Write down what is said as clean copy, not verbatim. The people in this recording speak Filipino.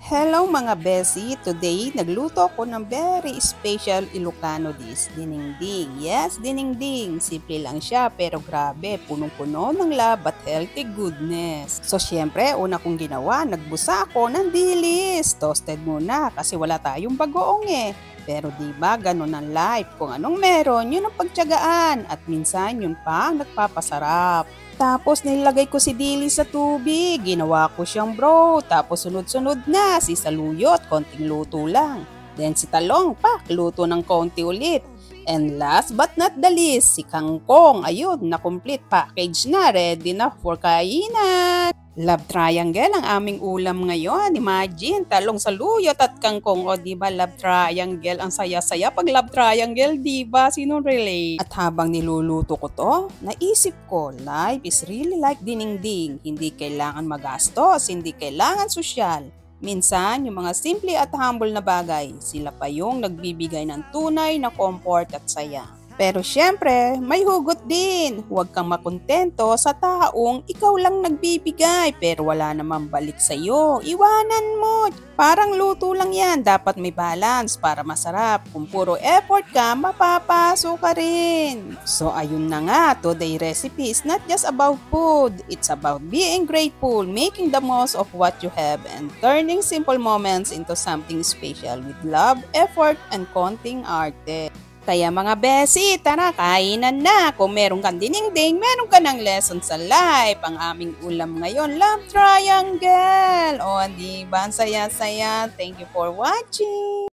Hello mga besi! Today, nagluto ako ng very special Ilocano dish, dinengdeng. Yes, dinengdeng. Simple lang siya pero grabe, punong-puno ng love at healthy goodness. So syempre, una kong ginawa, nagbusa ako ng dilis. Toasted muna kasi wala tayong bagoong eh. Pero diba, ganun ang life. Kung anong meron, yun ang pagtiyagaan. At minsan, yun pa ang nagpapasarap. Tapos nilagay ko si Dili sa tubig, ginawa ko siyang bro, tapos sunod-sunod na si Saluyot, konting luto lang. Then si Talong pa, luto ng konti ulit. And last but not the least, si Kangkong, ayun, na complete package na, ready na for kainan. Love triangle ang aming ulam ngayon. Imagine, talong saluyot at kangkong. O diba love triangle? Ang saya-saya pag love triangle, diba? Sino relate? At habang niluluto ko to, naisip ko, life is really like dinengdeng. Hindi kailangan magastos, hindi kailangan sosyal. Minsan, yung mga simple at humble na bagay, sila pa yung nagbibigay ng tunay na comfort at saya. Pero syempre, may hugot din. Huwag kang makontento sa taong ikaw lang nagbibigay pero wala namang balik sa'yo. Iwanan mo. Parang luto lang yan. Dapat may balance para masarap. Kung puro effort ka, mapapaso ka rin. So ayun na nga, today recipe is not just about food. It's about being grateful, making the most of what you have, and turning simple moments into something special with love, effort, and konting arte. Kaya mga besi, tara kainan na. Kung meron kang dinengdeng, meron ka ng lesson sa life. Ang aming ulam ngayon, love triangle. O, di ba? Ang saya-saya. Thank you for watching.